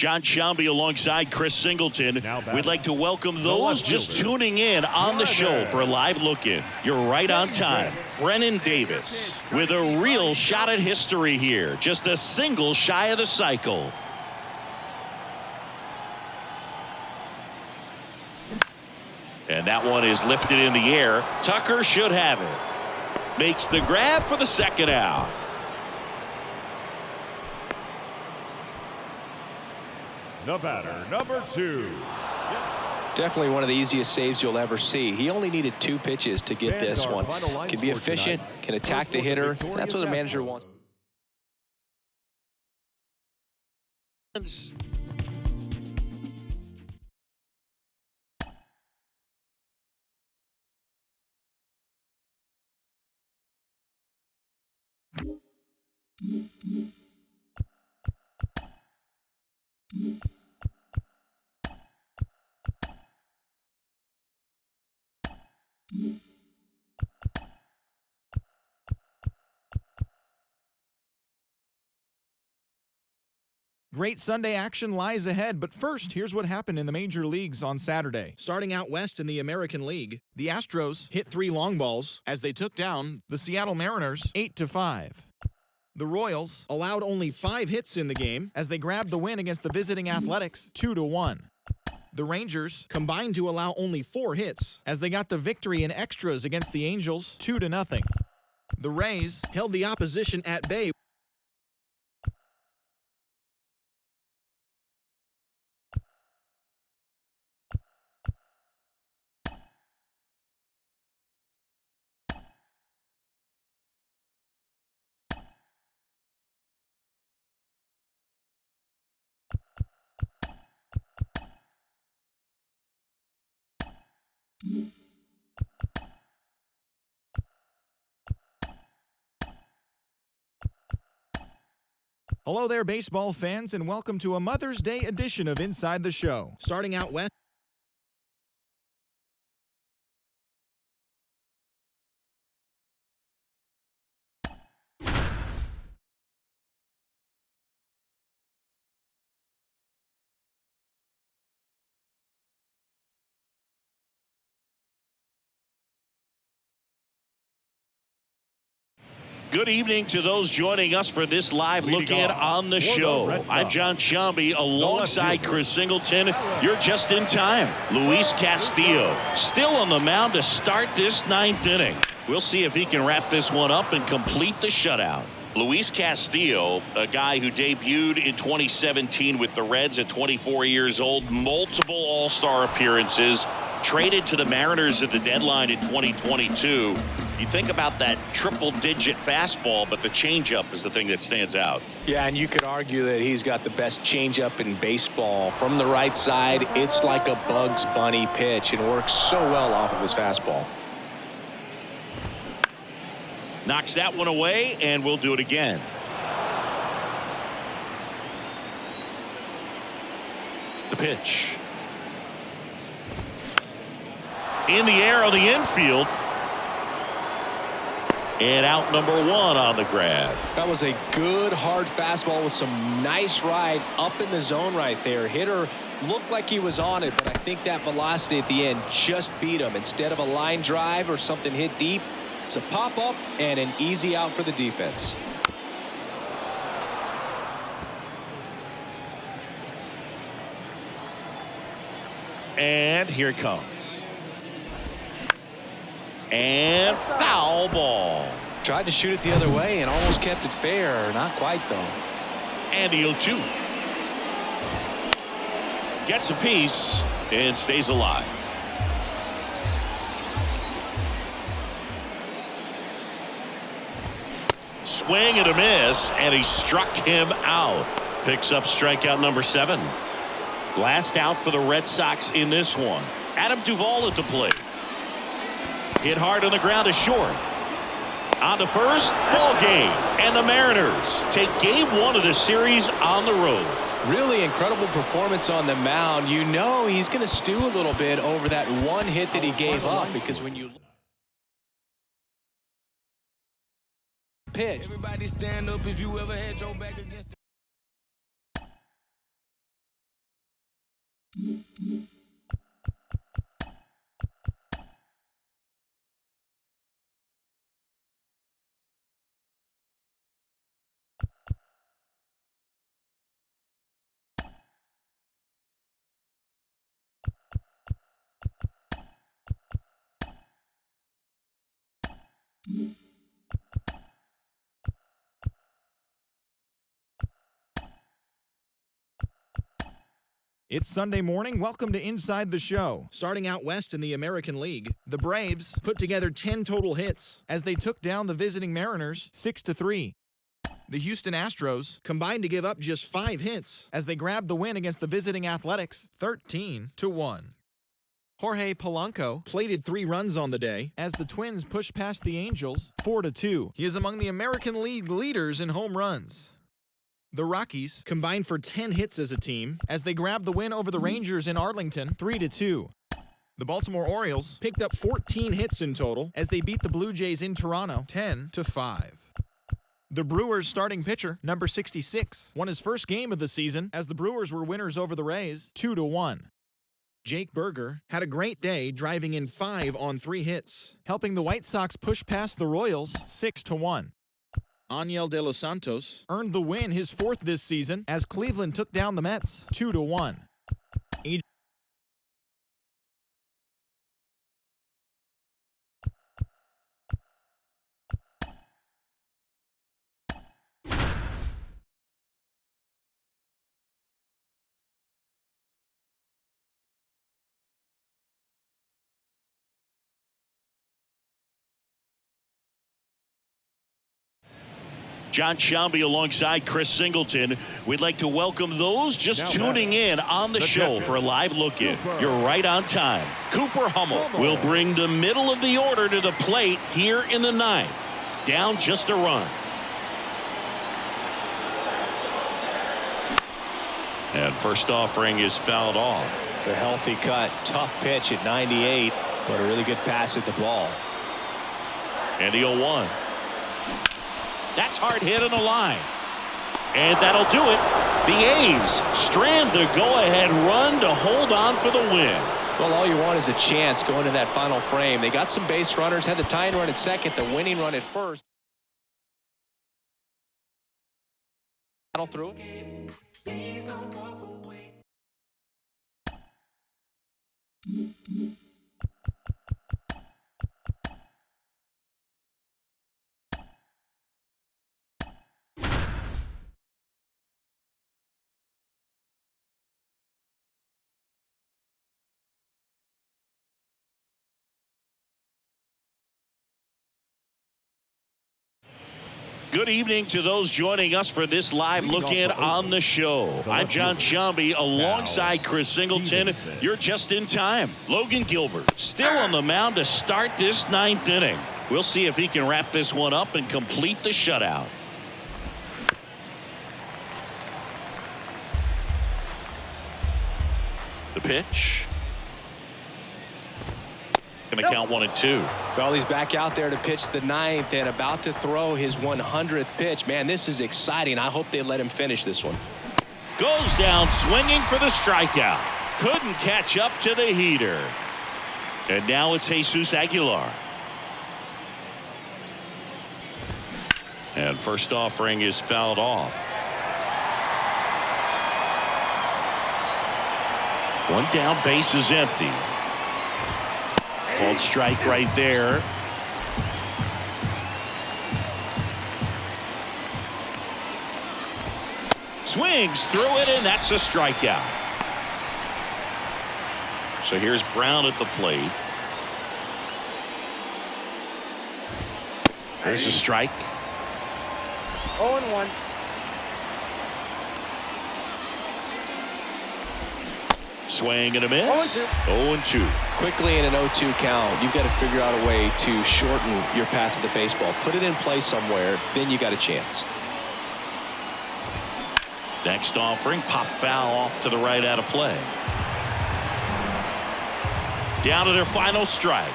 John Shambi alongside Chris Singleton. We'd like to welcome those just tuning in on the show for a live look-in. You're right on time. Brennan Davis with a real shot at history here. Just a single shy of the cycle. And that one is lifted in the air. Tucker should have it. Makes the grab for the second out. The batter, number 2. Definitely one of the easiest saves you'll ever see. He only needed 2 pitches to get this one. Can be efficient, can attack the hitter. That's what a manager wants. Great Sunday action lies ahead, but first, here's what happened in the major leagues on Saturday. Starting out west in the American League, the Astros hit 3 long balls as they took down the Seattle Mariners 8-5. The Royals allowed only 5 hits in the game as they grabbed the win against the visiting Athletics 2-1. The Rangers combined to allow only 4 hits as they got the victory in extras against the Angels 2-0. The Rays held the opposition at bay. Hello there, baseball fans, and welcome to a Mother's Day edition of Inside the Show. Starting out west. Good evening to those joining us for this live look-in on the show. I'm John Shambi alongside Chris Singleton. You're just in time. Luis Castillo still on the mound to start this 9th inning. We'll see if he can wrap this one up and complete the shutout. Luis Castillo, a guy who debuted in 2017 with the Reds at 24 years old, multiple All-Star appearances, traded to the Mariners at the deadline in 2022. You think about that triple-digit fastball, but the changeup is the thing that stands out. Yeah, and you could argue that he's got the best changeup in baseball. From the right side, it's like a Bugs Bunny pitch and works so well off of his fastball. Knocks that one away, and we'll do it again. The pitch. In the air on the infield. And out number 1 on the grab. That was a good hard fastball with some nice ride up in the zone right there. Hitter looked like he was on it, but I think that velocity at the end just beat him. Instead of a line drive or something hit deep, it's a pop up and an easy out for the defense. And here it comes. And foul ball. Tried to shoot it the other way and almost kept it fair. Not quite, though. And the 0-2. Gets a piece and stays alive. Swing and a miss, and he struck him out. Picks up strikeout number 7. Last out for the Red Sox in this one. Adam Duvall at the plate. Hit hard on the ground to short. On to first, ball game. And the Mariners take game 1 of the series on the road. Really incredible performance on the mound. You know he's going to stew a little bit over that one hit that he gave up, because when you pitch. Everybody stand up if you ever had your back against It's Sunday morning. Welcome to Inside the Show. Starting out west in the American League, the Braves put together 10 total hits as they took down the visiting Mariners 6-3. The Houston Astros combined to give up just 5 hits as they grabbed the win against the visiting Athletics 13-1. Jorge Polanco plated 3 runs on the day as the Twins pushed past the Angels 4-2. He is among the American League leaders in home runs. The Rockies combined for 10 hits as a team as they grabbed the win over the Rangers in Arlington 3-2. The Baltimore Orioles picked up 14 hits in total as they beat the Blue Jays in Toronto 10-5. The Brewers starting pitcher, number 66, won his first game of the season as the Brewers were winners over the Rays 2-1. Jake Berger had a great day driving in 5 on 3 hits, helping the White Sox push past the Royals 6-1. Aniel De Los Santos earned the win, his 4th this season, as Cleveland took down the Mets 2-1. John Sciambi alongside Chris Singleton. We'd like to welcome those just tuning in on the show for a live look-in. You're right on time. Cooper Hummel will bring the middle of the order to the plate here in the 9th. Down just a run. And first offering is fouled off. A healthy cut. Tough pitch at 98, but a really good pass at the ball. And the 0-1. That's hard hit on the line. And that'll do it. The A's strand the go-ahead run to hold on for the win. Well, all you want is a chance going to that final frame. They got some base runners, had the tying run at second, the winning run at first. Battle through it. Good evening to those joining us for this live look-in on the show. I'm John Sciambi alongside Chris Singleton. You're just in time. Logan Gilbert still on the mound to start this 9th inning. We'll see if he can wrap this one up and complete the shutout. The pitch. Going to count 1 and 2. Well, he's back out there to pitch the 9th and about to throw his 100th pitch. Man, this is exciting. I hope they let him finish this one. Goes down swinging for the strikeout. Couldn't catch up to the heater. And now it's Jesus Aguilar. And first offering is fouled off. One down, base is empty. Called strike right there. Swings through it, and that's a strikeout. So here's Brown at the plate. There's a strike. 0-1. Swing and a miss. 0-2. Quickly in an 0-2 count, you've got to figure out a way to shorten your path to the baseball. Put it in play somewhere, then you got a chance. Next offering, pop foul off to the right out of play. Down to their final strike.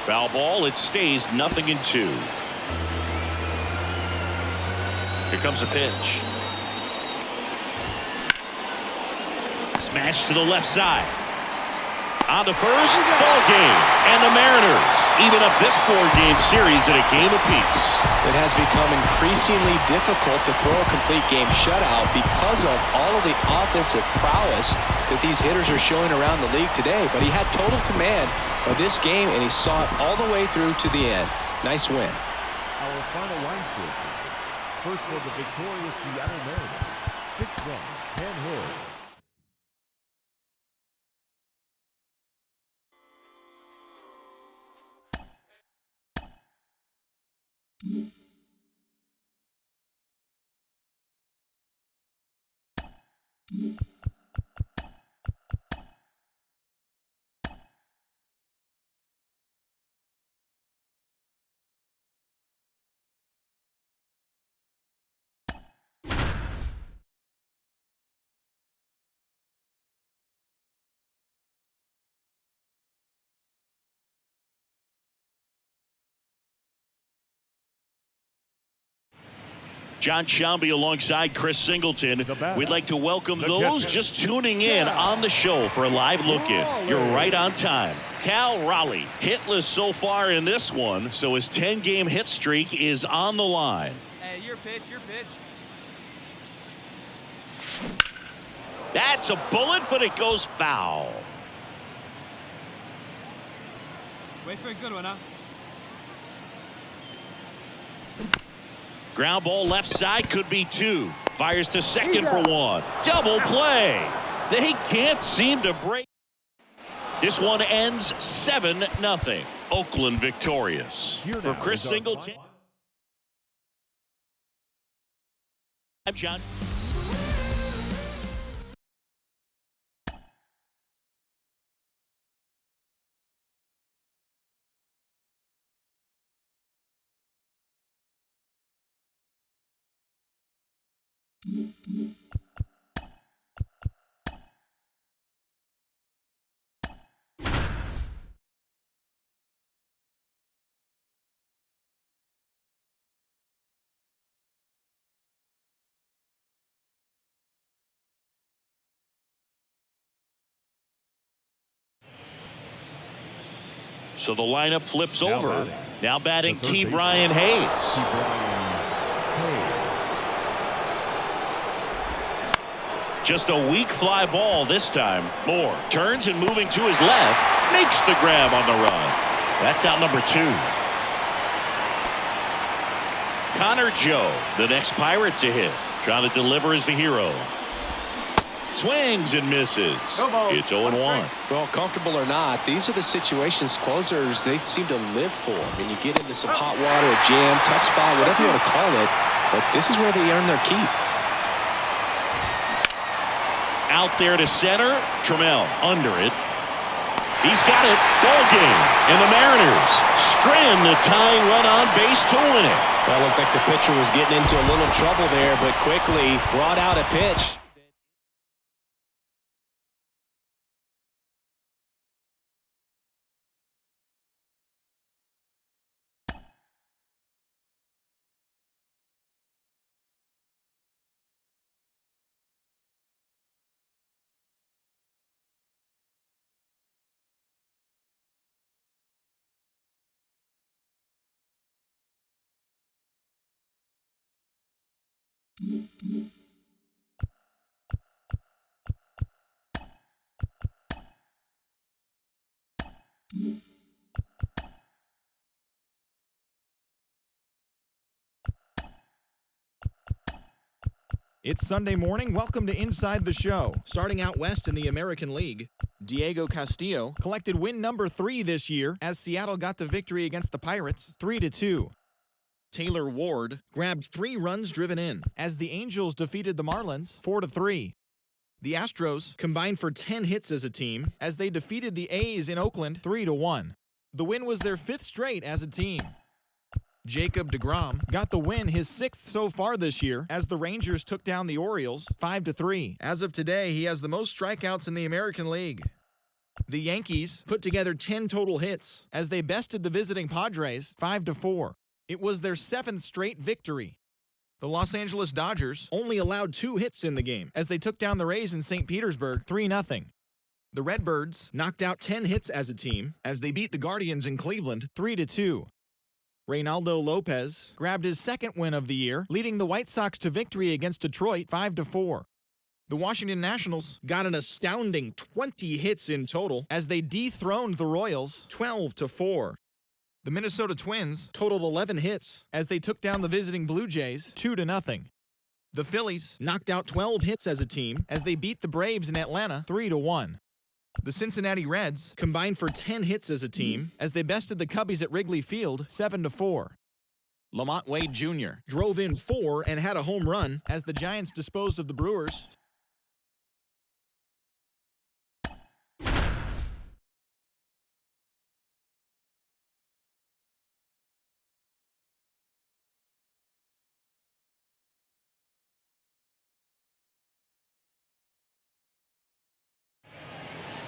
Foul ball, it stays 0-2. Here comes a pitch. Smash to the left side. On to first, ball game. And the Mariners even up this 4-game series at a game apiece. It has become increasingly difficult to throw a complete game shutout because of all of the offensive prowess that these hitters are showing around the league today. But he had total command of this game, and he saw it all the way through to the end. Nice win. Our final line score. First for the victorious Seattle Mariners. 6 runs, 10 hits. John Sciambi alongside Chris Singleton. We'd like to welcome those just tuning in on the show for a live look-in. You're right on time. Cal Raleigh hitless so far in this one, so his 10-game hit streak is on the line. Hey, your pitch, your pitch. That's a bullet, but it goes foul. Wait for a good one, huh? Ground ball left side, could be 2. Fires to second for 1. Double play. They can't seem to break. This one ends 7-0. Oakland victorious. For Chris Singleton, I'm John. So the lineup flips over. Now batting Key Brian Hayes. Just a weak fly ball this time. Moore turns and moving to his left. Makes the grab on the run. That's out number 2. Connor Joe, the next Pirate to hit. Trying to deliver as the hero. Swings and misses. It's 0-1. Well, comfortable or not, these are the situations closers they seem to live for. I mean, you get into some hot water, a jam, tough spot, whatever you want to call it, but this is where they earn their keep. Out there to center. Trammell under it. He's got it. Ball game. And the Mariners strand the tying run on base to win it. Well, it looked like the pitcher was getting into a little trouble there, but quickly brought out a pitch. It's Sunday morning. Welcome to Inside the Show. Starting out west in the American League, Diego Castillo collected win number 3 this year as Seattle got the victory against the Pirates 3-2. Taylor Ward grabbed 3 runs driven in as the Angels defeated the Marlins 4-3. The Astros combined for 10 hits as a team as they defeated the A's in Oakland 3-1. The win was their 5th straight as a team. Jacob deGrom got the win, his 6th so far this year, as the Rangers took down the Orioles 5-3. As of today, he has the most strikeouts in the American League. The Yankees put together 10 total hits as they bested the visiting Padres 5-4. It was their 7th straight victory. The Los Angeles Dodgers only allowed 2 hits in the game as they took down the Rays in St. Petersburg 3-0. The Redbirds knocked out 10 hits as a team as they beat the Guardians in Cleveland 3-2. Reynaldo Lopez grabbed his second win of the year, leading the White Sox to victory against Detroit 5-4. The Washington Nationals got an astounding 20 hits in total as they dethroned the Royals 12-4. The Minnesota Twins totaled 11 hits as they took down the visiting Blue Jays 2-0. The Phillies knocked out 12 hits as a team as they beat the Braves in Atlanta 3-1. The Cincinnati Reds combined for 10 hits as a team as they bested the Cubbies at Wrigley Field 7-4. Lamont Wade Jr. drove in 4 and had a home run as the Giants disposed of the Brewers.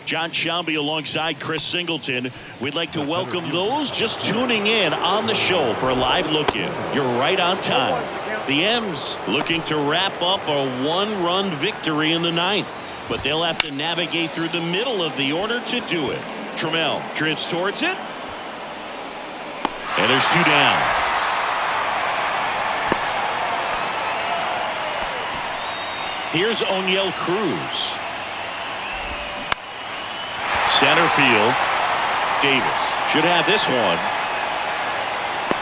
John Sciambi alongside Chris Singleton. We'd like to welcome those just tuning in on the show for a live look-in. You're right on time. The M's looking to wrap up a 1-run victory in the 9th, but they'll have to navigate through the middle of the order to do it. Trammell drifts towards it, and there's 2 down. Here's O'Neill Cruz. Center field. Davis should have this one.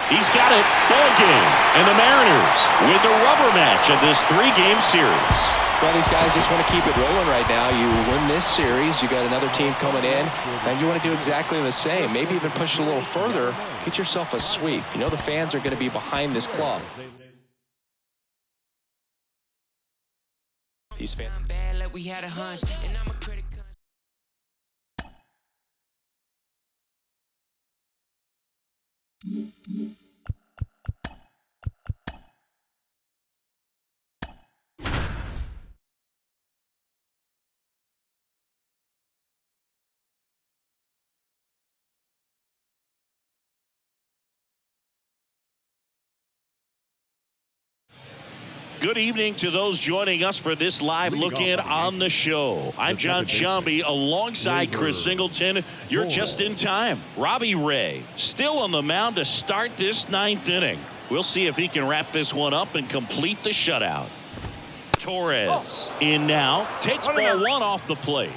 He's got it. Ball game. And the Mariners win the rubber match of this 3-game series. Well, these guys just want to keep it rolling right now. You win this series, you got another team coming in, and you want to do exactly the same. Maybe even push it a little further. Get yourself a sweep. You know the fans are going to be behind this club. These fans. Good evening to those joining us for this live look-in on the show. I'm John Sciambi alongside Chris Singleton. You're just in time. Robbie Ray still on the mound to start this 9th inning. We'll see if he can wrap this one up and complete the shutout. Torres in now. Takes ball 1 off the plate.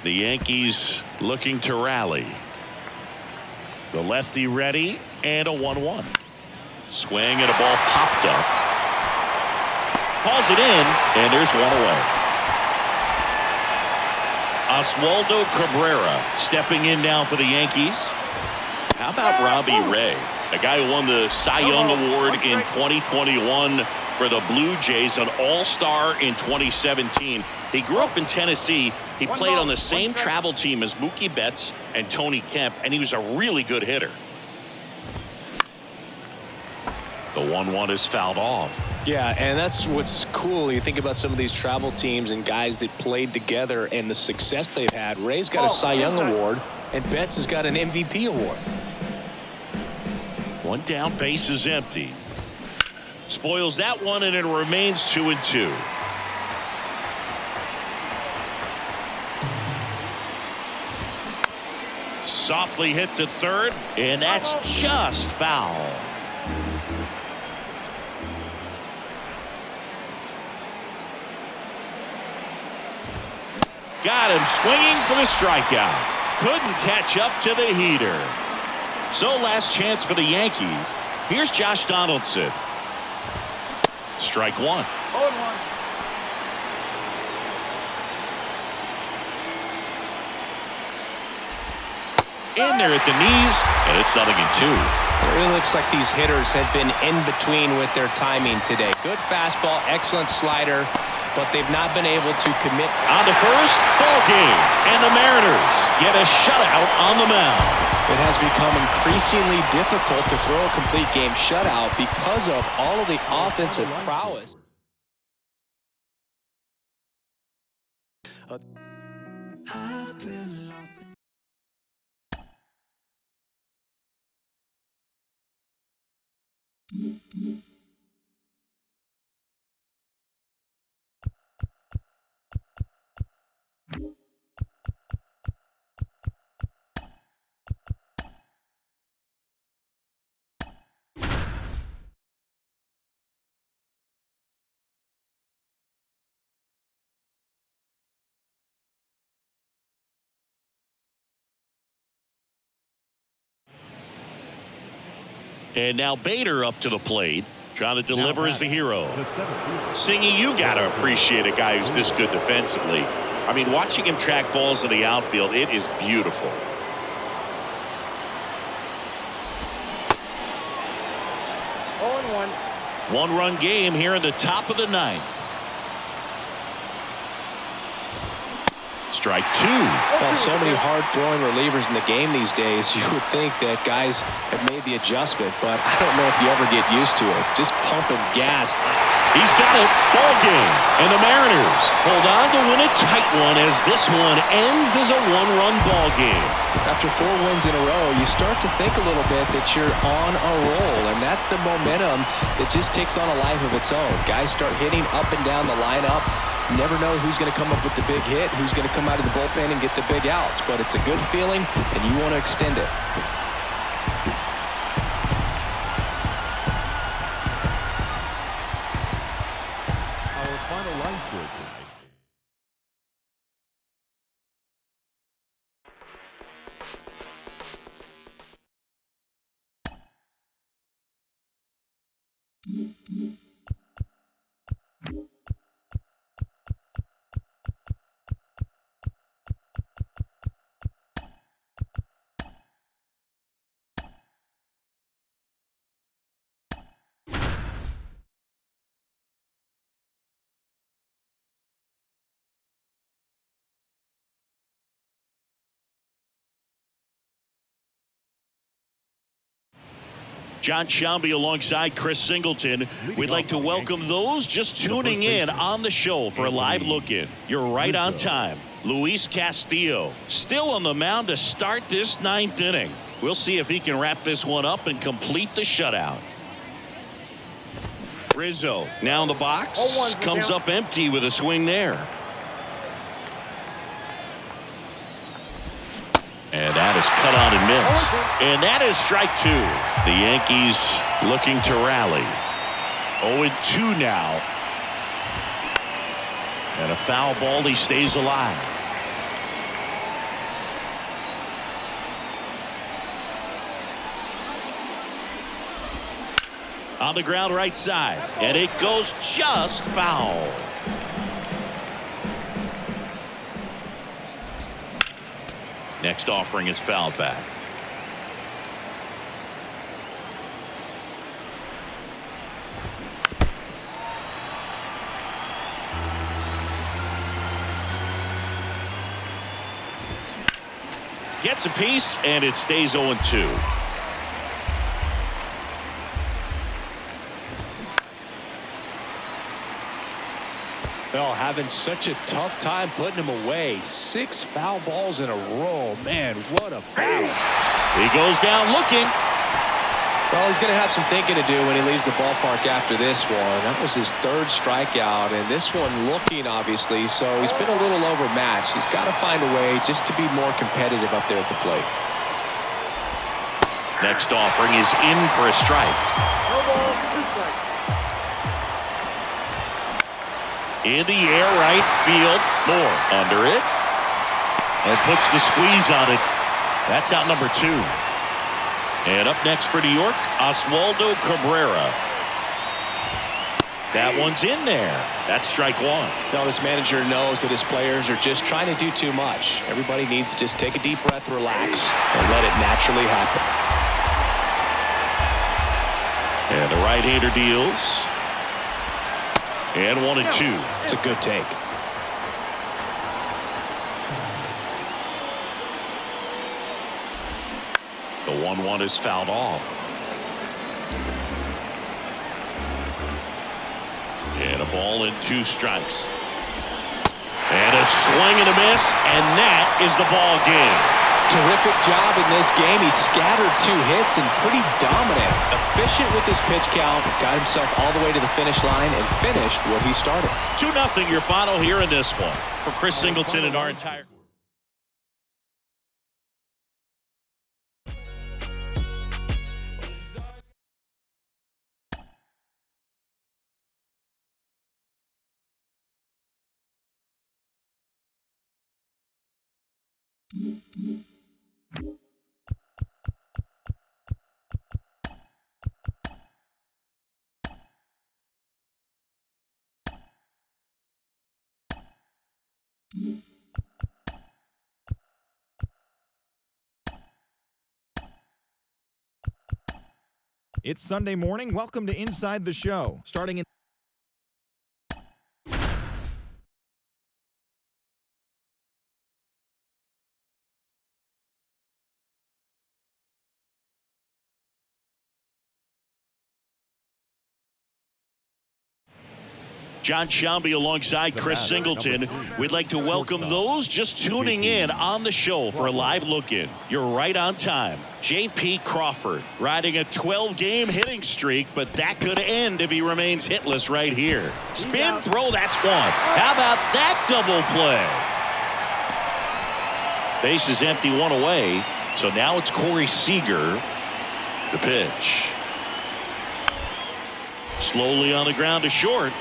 The Yankees looking to rally. The lefty ready, and a 1-1. Swing and a ball popped up. Calls it in, and there's 1 away. Oswaldo Cabrera stepping in now for the Yankees. How about Robbie Ray, a guy who won the Cy Young Award in 2021 for the Blue Jays, an all-star in 2017. He grew up in Tennessee. He played on the same travel team as Mookie Betts and Tony Kemp, and he was a really good hitter. The 1-1 is fouled off. Yeah, and that's what's cool. You think about some of these travel teams and guys that played together and the success they've had. Ray's got a Cy Young Award, and Betts has got an MVP award. 1 down, base is empty. Spoils that one, and it remains 2-2. Softly hit to third, and that's just foul. Got him swinging for the strikeout. Couldn't catch up to the heater. So last chance for the Yankees. Here's Josh Donaldson. Strike 1. 0-1. In there at the knees, and it's 0-2. It really looks like these hitters have been in between with their timing today. Good fastball, excellent slider, but they've not been able to commit. On to first, ball game, and the Mariners get a shutout on the mound. It has become increasingly difficult to throw a complete game shutout because of all of the offensive prowess. I've been And now Bader up to the plate, trying to deliver as the hero. The center fielder. Singy, you got to appreciate a guy who's this good defensively. I mean, watching him track balls in the outfield, it is beautiful. One-run game here in the top of the ninth. Strike two. Well, so many hard-throwing relievers in the game these days, you would think that guys have made the adjustment, but I don't know if you ever get used to it. Just pumping gas. He's got it. Ball game. And the Mariners hold on to win a tight one as this one ends as a one-run ball game. After 4 wins in a row, you start to think a little bit that you're on a roll, and that's the momentum that just takes on a life of its own. Guys start hitting up and down the lineup. Never know who's going to come up with the big hit, who's going to come out of the bullpen and get the big outs, but it's a good feeling, and you want to extend it. Our final line score tonight. John Sciambi alongside Chris Singleton. We'd like to welcome those just tuning in on the show for a live look-in. You're right on time. Luis Castillo still on the mound to start this ninth inning. We'll see if he can wrap this one up and complete the shutout. Rizzo now in the box. Comes up empty with a swing there. And that is cut on and missed. And that is strike two. The Yankees looking to rally. 0-2 now. And a foul ball. He stays alive. On the ground right side. And it goes just foul. Next offering is fouled back. Gets a piece, and it stays 0-2. Well, having such a tough time putting him away. 6 foul balls in a row. Man, what a battle. He goes down looking. Well, he's going to have some thinking to do when he leaves the ballpark after this one. That was his 3rd strikeout, and this one looking, obviously, so he's been a little overmatched. He's got to find a way just to be more competitive up there at the plate. Next offering is in for a strike. In the air, right field. Moore under it. And puts the squeeze on it. That's out number 2. And up next for New York, Oswaldo Cabrera. That one's in there. That's strike 1. Now, this manager knows that his players are just trying to do too much. Everybody needs to just take a deep breath, relax, and let it naturally happen. And the right-hander deals. And 1-2. It's a good take. The 1-1 is fouled off. And a ball and 2 strikes. And a swing and a miss, and that is the ball game. Terrific job in this game. He scattered 2 hits and pretty dominant. Efficient with his pitch count. Got himself all the way to the finish line and finished what he started. 2-0 your final here in this one. For Chris Singleton and our entire... It's Sunday morning. Welcome to Inside the Show. Starting in John Sciambi alongside Chris Singleton. We'd like to welcome those just tuning in on the show for a live look-in. You're right on time. J.P. Crawford riding a 12-game hitting streak, but that could end if he remains hitless right here. Spin throw, that's one. How about that double play? Base is empty, 1 away. So now it's Corey Seager. The pitch. Slowly on the ground to short.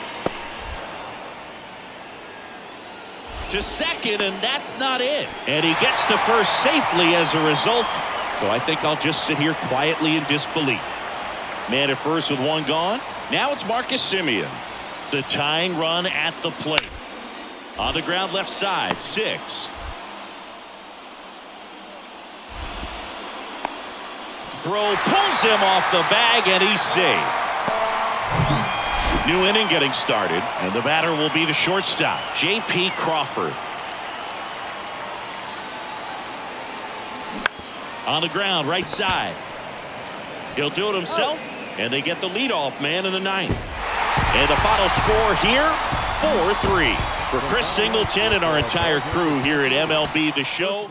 To second, and that's not it. And he gets to first safely as a result. So I think I'll just sit here quietly in disbelief. Man at first with 1 gone. Now it's Marcus Semien. The tying run at the plate. On the ground left side, 6. Throw pulls him off the bag, and he's safe. New inning getting started, and the batter will be the shortstop, J.P. Crawford. On the ground, right side. He'll do it himself, and they get the leadoff man in the 9th. And the final score here, 4-3. For Chris Singleton and our entire crew here at MLB The Show.